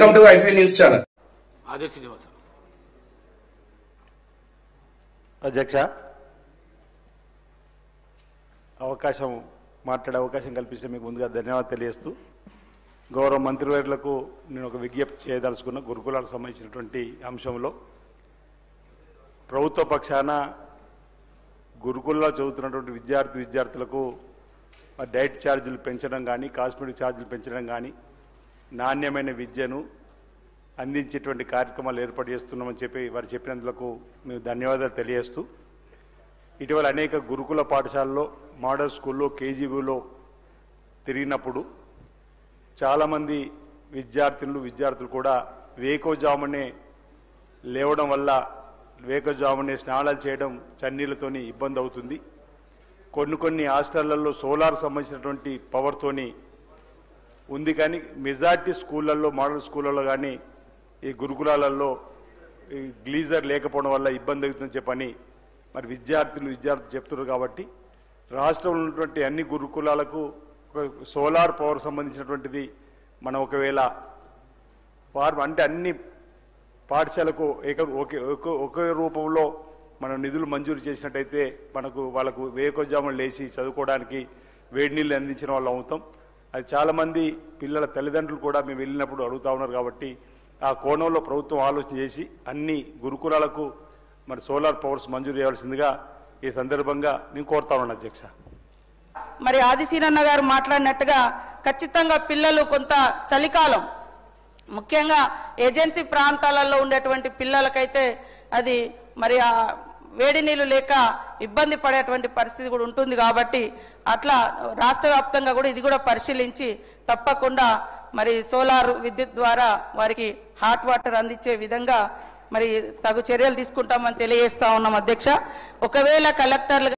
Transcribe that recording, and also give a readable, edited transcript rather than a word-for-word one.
Welcome to ఐఫీ news channel. అధ్యక్ష, మాట్లాడే అవకాశం కల్పిస్తే మీకు ముందుగా ధన్యవాదాలు తెలియజేస్తూ, గౌరవ మంత్రివర్యులకు నేను ఒక విజ్ఞప్తి చేయదలుచుకున్న గురుకులాలకు సంబంధించినటువంటి అంశంలో ప్రభుత్వ పక్షాన గురుకుల్లో చదువుతున్నటువంటి విద్యార్థులకు డైట్ ఛార్జీలు పెంచడం కానీ, కాస్మెటిక్ ఛార్జీలు పెంచడం కానీ, నాణ్యమైన విద్యను అందించేటువంటి కార్యక్రమాలు ఏర్పాటు చేస్తున్నామని చెప్పి వారు చెప్పినందుకు మేము ధన్యవాదాలు తెలియజేస్తూ, ఇటీవల అనేక గురుకుల పాఠశాలలో, మోడల్ స్కూల్లో, కేజీబీలో తిరిగినప్పుడు చాలామంది విద్యార్థులు కూడా వేకోజామునే లేవడం వల్ల వేకోజామునే స్నానాలు చేయడం చన్నీళ్లతోని ఇబ్బంది అవుతుంది. కొన్ని హాస్టళ్లలో సోలార్ సంబంధించినటువంటి పవర్తోని ఉంది, కానీ మెజార్టీ స్కూళ్ళల్లో, మోడల్ స్కూళ్ళలో కానీ ఈ గురుకులాలలో ఈ గ్లీజర్ లేకపోవడం వల్ల ఇబ్బంది అవుతుందని చెప్పని మరి విద్యార్థులు చెప్తున్నారు. కాబట్టి రాష్ట్రంలో ఉన్నటువంటి అన్ని గురుకులాలకు సోలార్ పవర్ సంబంధించినటువంటిది మనం ఒకవేళ అంటే అన్ని పాఠశాలకు ఒకే రూపంలో మనం నిధులు మంజూరు చేసినట్టయితే వాళ్ళకు వేకోజాములు లేచి చదువుకోవడానికి వేడి నీళ్ళు అందించిన వాళ్ళు అవుతాం. అది చాలామంది పిల్లల తల్లిదండ్రులు కూడా మేము వెళ్ళినప్పుడు అడుగుతూ ఉన్నారు. కాబట్టి ఆ కోణంలో ప్రభుత్వం ఆలోచన చేసి అన్ని గురుకులాలకు మరి సోలార్ పవర్స్ మంజూరు చేయాల్సిందిగా ఈ సందర్భంగా నేను కోరుతా ఉన్నాను అధ్యక్ష. మరి ఆదిశీనన్న గారు మాట్లాడినట్టుగా ఖచ్చితంగా పిల్లలు కొంత చలికాలం, ముఖ్యంగా ఏజెన్సీ ప్రాంతాలలో ఉండేటువంటి పిల్లలకైతే అది మరి ఆ వేడి నీళ్లు లేక ఇబ్బంది పడేటువంటి పరిస్థితి కూడా ఉంటుంది. కాబట్టి అట్లా రాష్ట్ర వ్యాప్తంగా కూడా ఇది కూడా పరిశీలించి తప్పకుండా మరి సోలార్ విద్యుత్ ద్వారా వారికి హాట్ వాటర్ అందించే విధంగా మరి తగు చర్యలు తీసుకుంటామని తెలియజేస్తా ఉన్నాం అధ్యక్ష. ఒకవేళ కలెక్టర్లు